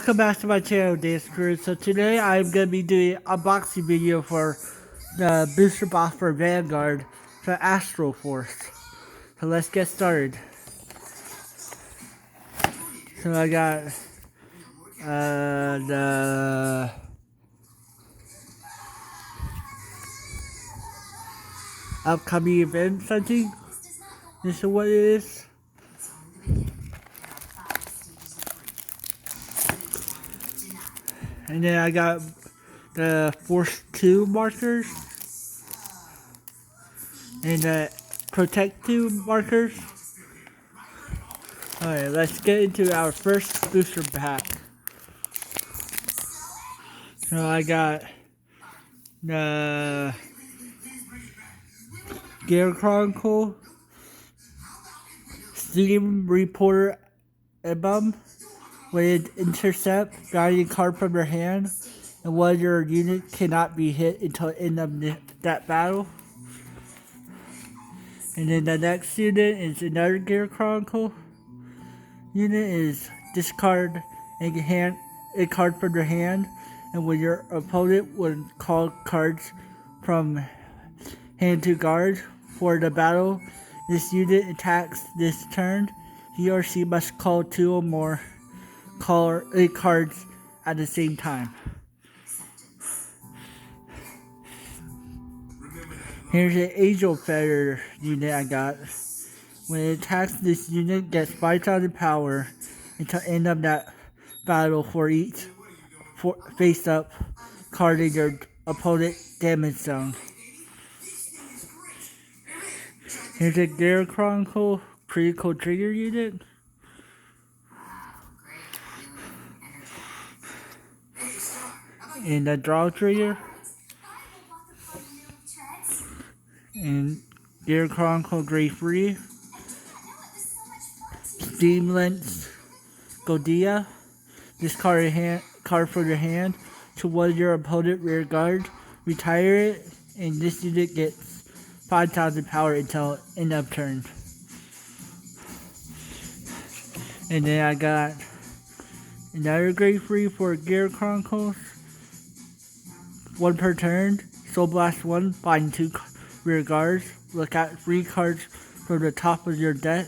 Welcome back to my channel, Dance Crew. So today I'm going to be doing an unboxing video for the booster box for Vanguard for Astral Force. So let's get started. So I got the upcoming event setting. This is what it is. And then I got the Force 2 markers. And the Protect 2 markers. Alright, let's get into our first booster pack. So I got the Gear Chronicle, Steam Reporter Ebum, with intercept, guiding card from your hand, and one of your unit cannot be hit until the end of that battle. And then the next unit is another Gear Chronicle. Unit is discard a card from your hand, and when your opponent would call cards from hand to guard for the battle, this unit attacks this turn. He or she must call 2 or more cards at the same time. Here's an Angel Feather unit I got. When it attacks, this unit gets 5,000 power until the end of that battle for each face-up card in your opponent's damage zone. Here's a Gear Chronicle Critical Trigger unit. And a Draw Trigger. And Gear Chronicle Grade 3. Steam Lens Godia. Discard a card from your hand to one of your opponent rear guard. Retire it, and this unit gets 5,000 power until end of turn. And then I got another grade 3 for Gear Chronicles. 1 per turn. Soul Blast 1, bind 2 rear guards. Look at 3 cards from the top of your deck.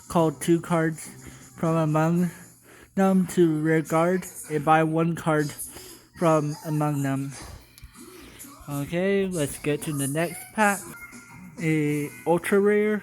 Call 2 cards from among them to rear guard, and buy 1 card from among them. Okay, let's get to the next pack. A ultra rare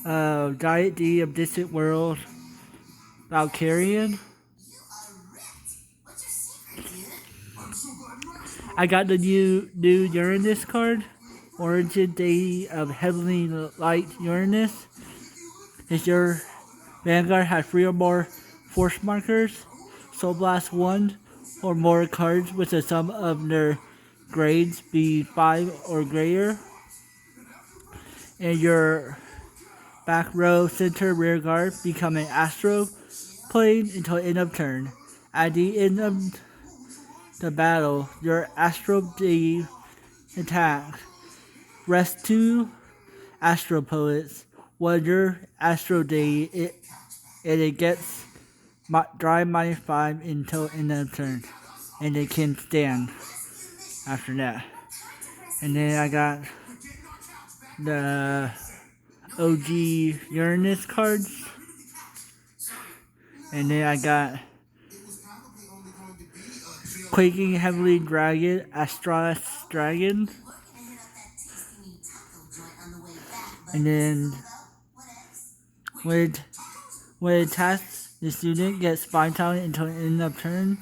Diet D of Distant World Valkyrian. I got the new Uranus card, Origin Deity of Heavenly Light Uranus. If your Vanguard has 3 or more force markers, Soul Blast 1 or more cards with the sum of their grades be 5 or greater, and your back row center rear guard become an Astral plane until end of turn. At the end of the battle, your Astral deity attack. Rest 2 Astral Poets. One your Astral deity, and it gets drive -5 until end of turn, and it can stand after that. And then I got the OG Uranus cards, and then I got Quaking Heavenly Dragon, Astral Dragon, and then when it attacks, this unit gets 5,000 until the end of turn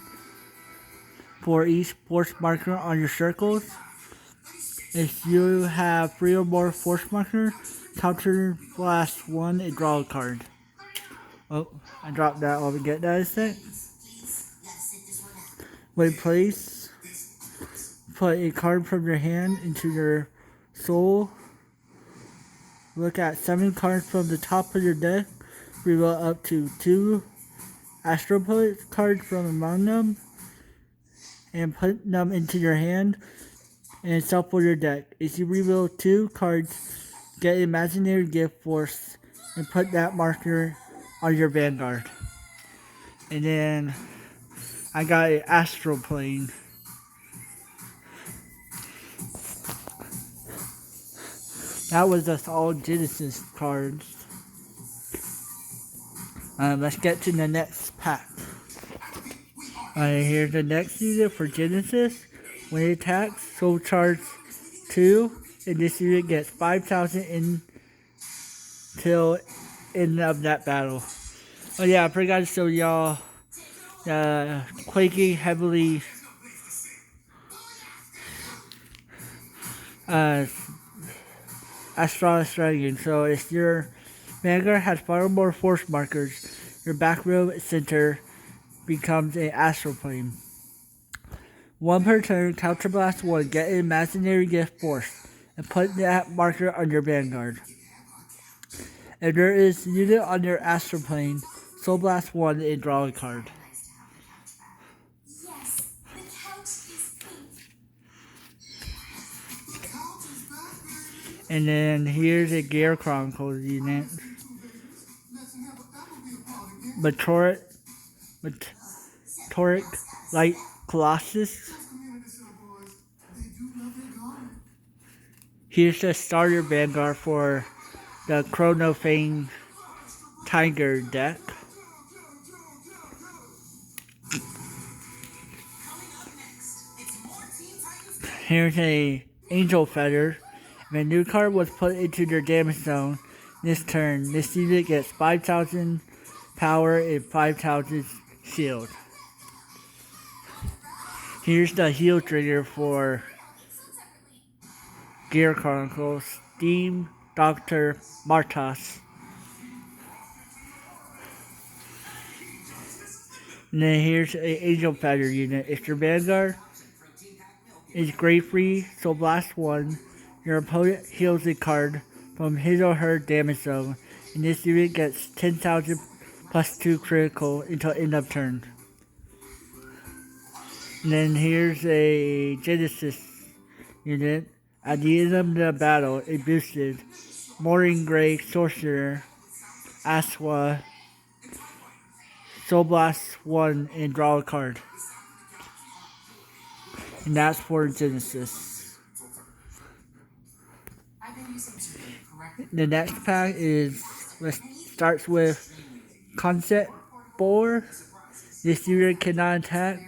for each force marker on your circles. If you have 3 or more force markers, counter blast 1 and draw a card. Oh, I dropped that. Let me get that a sec. When placed, put a card from your hand into your soul. Look at 7 cards from the top of your deck. Reveal up to 2 Astral Poet cards from among them, and put them into your hand and shuffle your deck. If you reveal 2 cards, get Imaginary Gift Force and put that marker on your Vanguard. And then I got an Astral plane. That was just all Genesis cards. Let's get to the next pack. Here's the next unit for Genesis. When it attacks, Soul Charge 2, and this unit gets 5,000 until end of that battle. Oh yeah, I forgot to show y'all Quaking Heavily Astral Dragon. So if your Vanguard has 5 or more force markers, your back row center becomes an Astral Plane. 1 per turn, Counterblast 1, get an imaginary gift force, and put that marker on your Vanguard. If there is a unit on your Astral Plane, Soul Blast 1 and draw a card. And then here's a Gear Chronicles unit. Meteoric Light Colossus. Here's the starter Vanguard for the Chrono Fang Tiger deck. Here's a Angel Feather. If a new card was put into their damage zone this turn, this unit gets 5,000 power and 5,000 shield. Here's the heal trigger for Gear Chronicles, Steam Dr. Martas. And then here's an Angel Feather unit. If your Vanguard is grade free, so blast 1, your opponent heals a card from his or her damage zone, and this unit gets 10,000 plus 2 critical until end of turn. And then here's a Genesis unit. At the end of the battle, it boosted Morning Grey Sorcerer, Astral, Soul Blast 1, and draw a card. And that's for Genesis. The next pack starts with Concept 4. This unit cannot attack.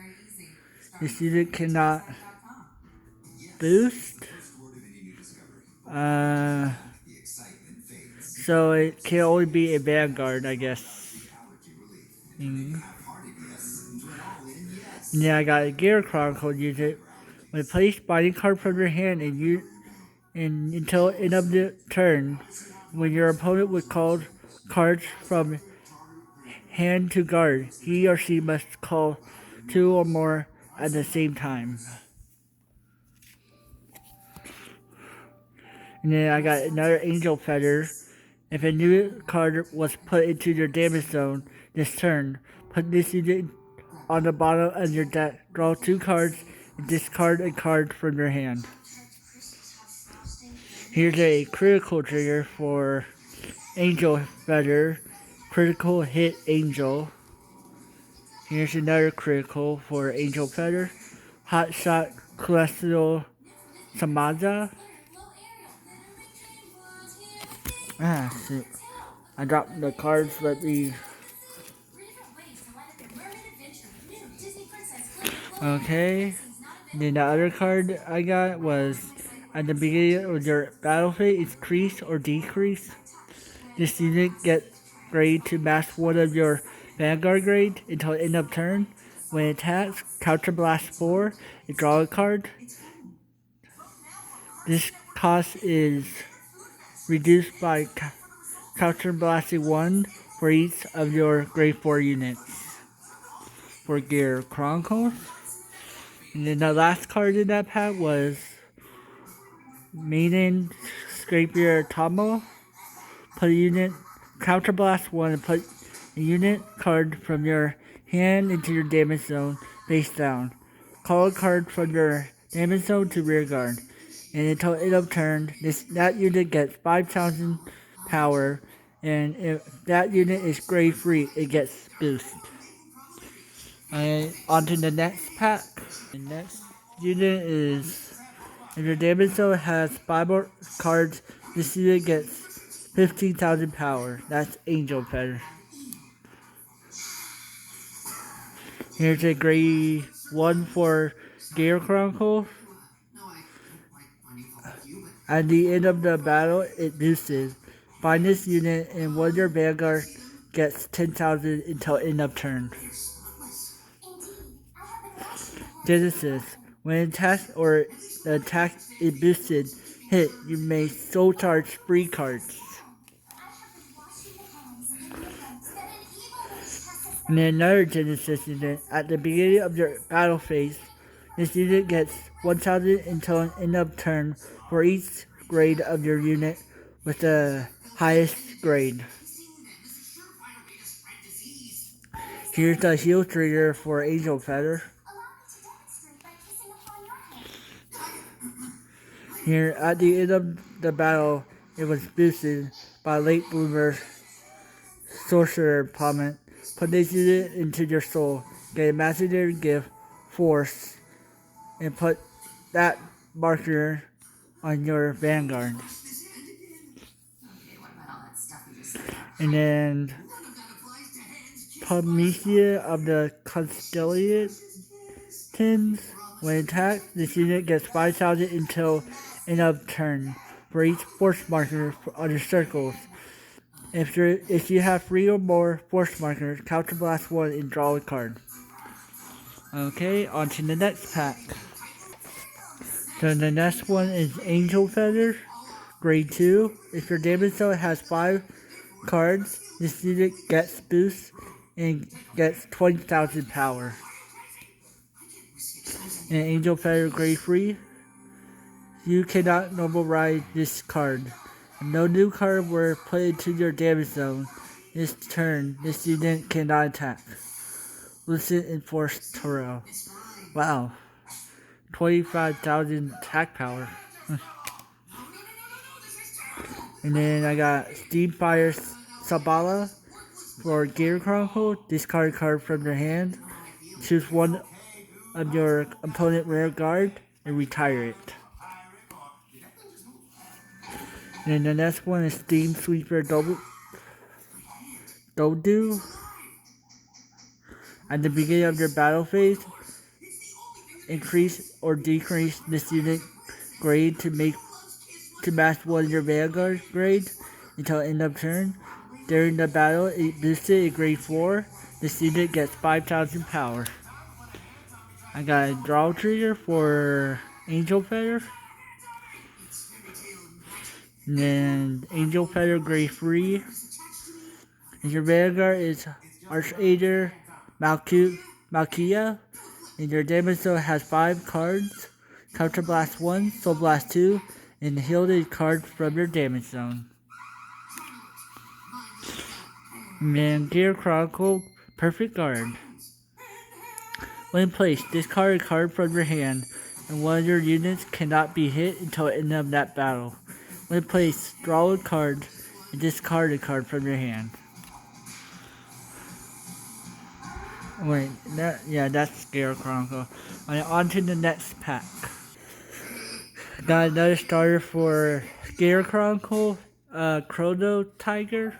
This unit cannot boost. So it can only be a Vanguard, I guess. Yeah, I got a Gear Chronicle unit. When placed binding card from your hand and until end of the turn, when your opponent would call cards from hand to guard, he or she must call 2 or more at the same time. And then I got another Angel Feather. If a new card was put into your damage zone this turn, put this unit on the bottom of your deck. Draw 2 cards and discard a card from your hand. Here's a critical trigger for Angel Feather. Critical hit Angel. Here's another critical for Angel Feather. Hot Shot Celestial Samaza. Shoot. I dropped the cards. Let me. Okay. Then the other card I got was at the beginning of your battle phase, increase or decrease. This unit gets grade to match one of your Vanguard grade until end of turn. When it attacks, Counterblast 4 and draw a card. This cost is reduced by Counterblasting 1 for each of your grade 4 units. For Gear Chronicles. And then the last card in that pack was Maiden Scrapier Tomo. Put a unit, Counterblast 1, and put a unit card from your hand into your damage zone face down. Call a card from your damage zone to rear guard. And until end of turn, that unit gets 5,000 power, and if that unit is grade free, it gets boost. And on to the next pack. The next unit is, if your damage zone has 5 more cards, this unit gets 15,000 power. That's Angel Feather. Here's a grade 1 for Gear Chronicle. At the end of the battle, it boosted. Find this unit and one of your Vanguard gets 10,000 until end of turn. Genesis. When attacked or the attack is boosted hit, you may soul charge 3 cards. And then another Genesis unit. At the beginning of your battle phase, this unit gets 1,000 until end of turn for each grade of your unit with the highest grade. Here's the heal trigger for Angel Feather. Here, at the end of the battle, it was boosted by Late Bloomer Sorcerer Pommet. Put this unit into your soul, get a Master Gift, Force, and put that marker on your Vanguard. And then Prometheus of the Constellations. When attacked, this unit gets 5,000 until end of turn for each force marker on your circles. If you have 3 or more force markers, counterblast 1 and draw a card. Okay, on to the next pack. So the next one is Angel Feather, grade 2. If your damage zone has 5 cards, this unit gets boost and gets 20,000 power. And Angel Feather, grade 3. You cannot normal ride this card. No new card were put into your damage zone. This turn, this unit cannot attack. Listen and Force Toro. Wow. 25,000 attack power. And then I got Steamfire Sabala for Gear Chronicle. Discard a card from your hand. Choose one of your opponent rear guard and retire it. And the next one is Steam Sweeper Dodu. At the beginning of your battle phase, increase or decrease this unit grade to match one of your Vanguard grades until end of turn. During the battle, it boosted at grade 4. This unit gets 5,000 power. I got a draw trigger for Angel Feather. And then Angel Feather grade 3. And your Vanguard is Archanger Malkia. And your damage zone has 5 cards. Counterblast 1, Soul Blast 2, and heal a card from your damage zone. And then Gear Chronicle Perfect Guard. When placed, discard a card from your hand, and one of your units cannot be hit until the end of that battle. When placed, draw a card and discard a card from your hand. Wait, that's Gear Chronicle. On to the next pack. Got another starter for Gear Chronicle, Chrono Tiger,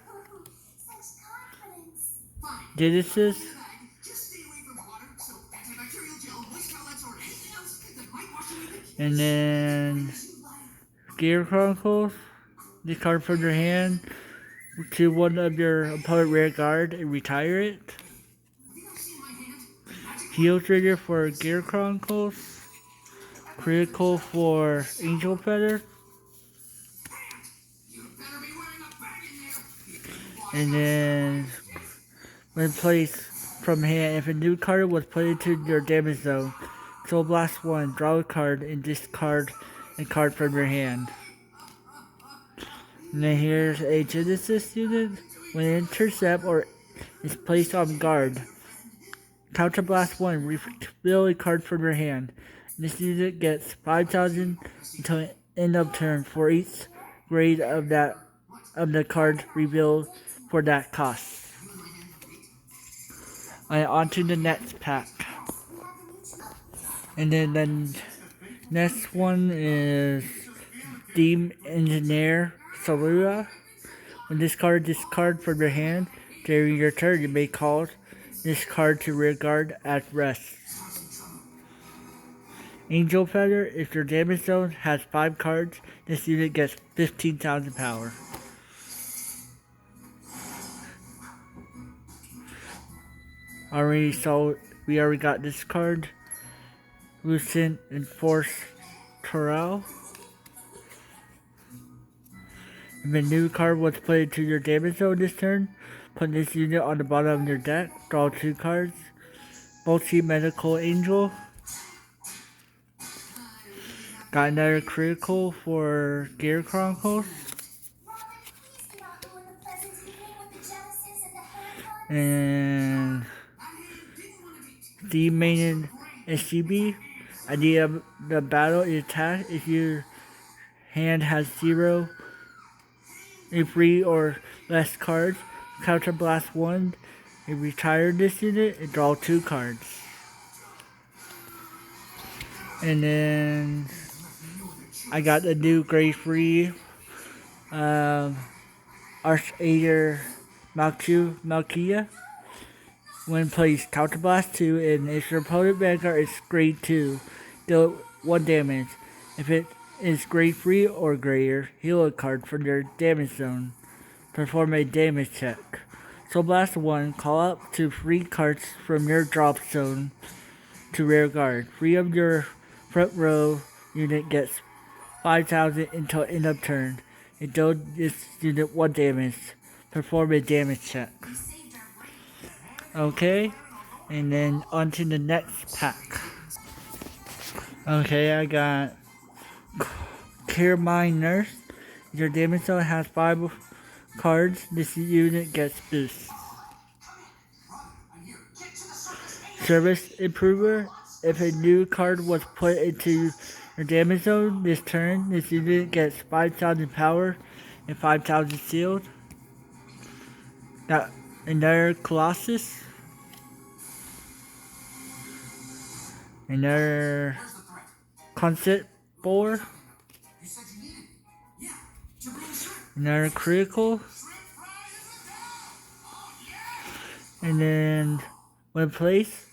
Genesis, and then Gear Chronicles, discard from your hand to one of your opponent rear guard and retire it. Heal trigger for Gear Chronicles, critical for Angel Feather, and then when placed from hand, if a new card was put into your damage zone, Soul Blast 1, draw a card and discard a card from your hand. And then here's a Genesis unit. When it intercept or is placed on guard, Counterblast 1, reveal a card from your hand. This unit gets 5,000 until the end of turn for each grade of the card revealed for that cost. And on to the next pack. And then the next one is Steam Engineer Salua. When this card discard from your hand, during your turn you may call this card to rear guard at rest. Angel Feather, if your damage zone has 5 cards, this unit gets 15,000 power. We already got this card. Lucent Enforce Torel. If a new card was put into your damage zone this turn, put this unit on the bottom of your deck, draw 2 cards. Multi-Medical Angel. Got another critical for Gear Chronicles. And the main SCB. Idea of the battle is attack if your hand has 0, 3 or less cards. Counterblast 1. You retire this unit and draw 2 cards. And then I got the new grade 3 Archaeater Malkia. When placed, Counterblast 2, and if your opponent Vanguard is grade 2, deal 1 damage. If it is grade 3 or greater, heal a card from your damage zone. Perform a damage check. Soul Blast 1, call up to 3 cards from your drop zone to rear guard. 3 of your front row unit gets 5,000 until end of turn. It deal this unit 1 damage. Perform a damage check. Okay, and then on to the next pack. Okay, I got Carmine Nurse. Your damage zone has 5 cards. This unit gets boost. Service Improver. If a new card was put into your damage zone this turn, this unit gets 5,000 power and 5,000 sealed. Got another Colossus. Another Concept Board. Another critical. And then when placed,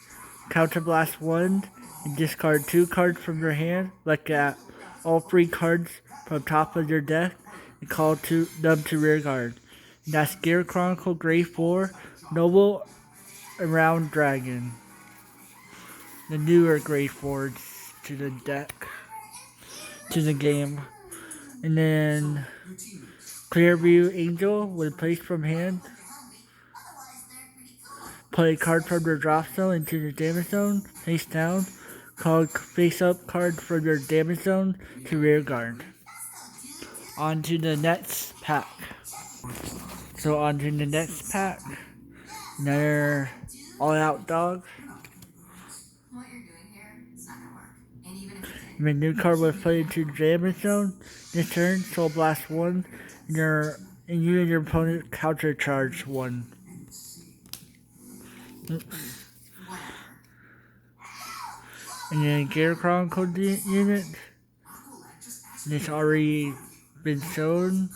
Counterblast 1 and discard 2 cards from your hand. Look at all 3 cards from top of your deck and call them to rear guard. And that's Gear Chronicle Grade 4 Noble Around Dragon. The newer grade 4s to the deck, to the game. And then Clearview Angel, when placed from hand, put a card from your drop zone into the damage zone, face down, call face up card from your damage zone to rear guard. On to the next pack. So on to the next pack, another all out dog. If a new card was put into the damage zone this turn, Soul Blast 1, and you and your opponent counter charge 1. Oops. And then Gear Chronicle unit. This already been shown.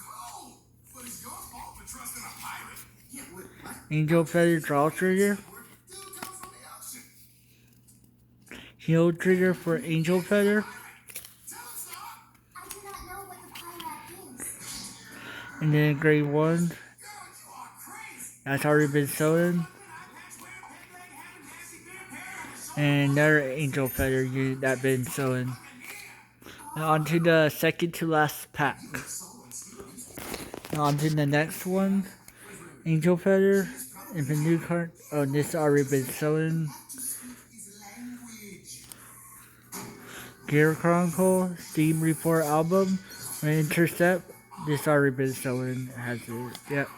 Angel Feather draw trigger. Heal trigger for Angel Feather. And then grade 1. That's already been shown. And another Angel Feather unit that's been shown. And on to the second to last pack. And on to the next one. Angel Feather. If a new card. Oh, this already been shown. Gear Chronicle, Steam Report Album, and Intercept. This already been shown. Has it? Yep.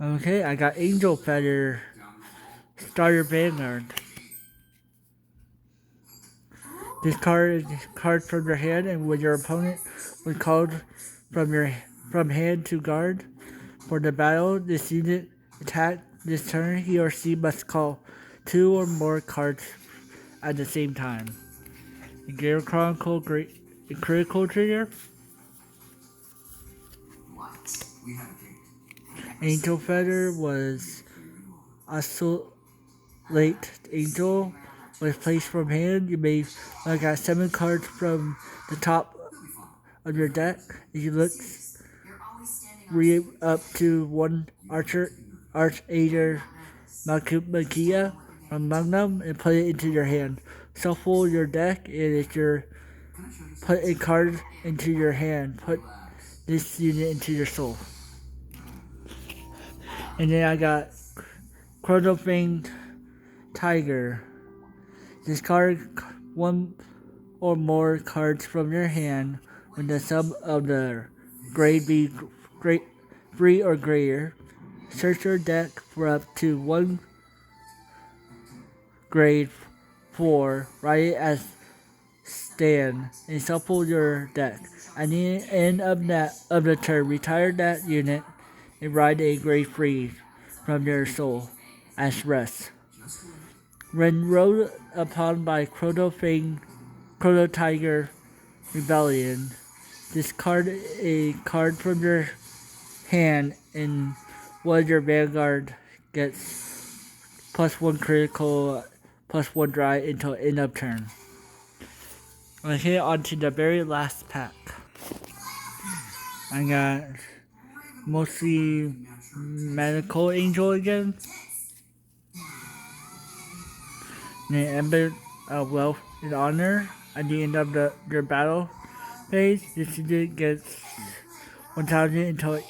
Okay, I got Angel Feather. Starter Vanguard. This card is a card from your hand, and when your opponent was called from hand to guard for the battle, this unit attack this turn, he or she must call 2 or more cards at the same time. Gear Chronicle critical trigger. Angel Feather was Astral Angel was placed from hand. You may look at 7 cards from the top of your deck. If you look up to 1 Archanger Makia from Magnum and put it into your hand. Shuffle your deck, and if you're put a card into your hand, put this unit into your soul. And then I got Chronofang Tiger. Discard 1 or more cards from your hand when the sum of the grade be 3 or greater. Search your deck for up to 1 grade 4. Write it as stand and shuffle your deck. At the end of the turn, retire that unit and write a grade 3 from your soul as rest. When rolled upon by Chrono Tiger Rebellion, discard a card from your hand and one of your Vanguard gets +1 critical, +1 dry until end of turn. Okay, on to the very last pack. I got mostly Medical Angel again. The Ember of Wealth and Honor at the end of your battle phase. This unit gets 1,000 until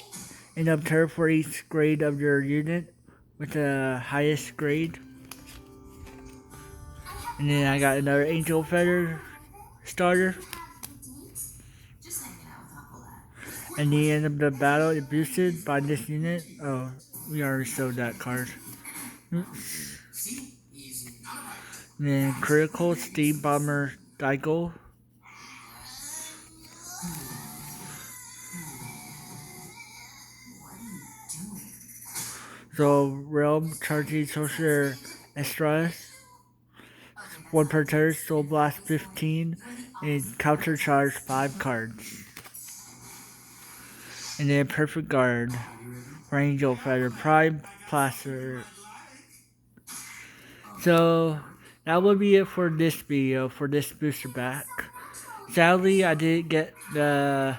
end of turn for each grade of your unit with the highest grade. And then I got another Angel Feather starter. At the end of the battle, it boosted by this unit. Oh, we already showed that card. And then Critical Steam Bomber Daigo. So Realm charging Sorcerer Astral. 1 per turn, Soul Blast 15, and Counter Charge 5 cards. And then Perfect Guard for Angel Feather Prime Plaster. So that would be it for this video, for this booster pack. Sadly, I didn't get the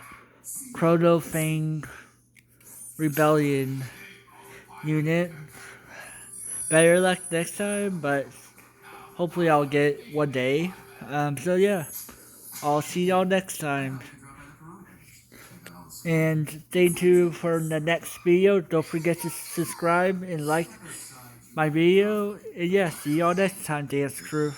Chronofang Rebellion unit. Better luck next time, but hopefully I'll get it one day. So yeah, I'll see y'all next time. And stay tuned for the next video. Don't forget to subscribe and like my video. And yeah, see y'all next time, Dance Crew.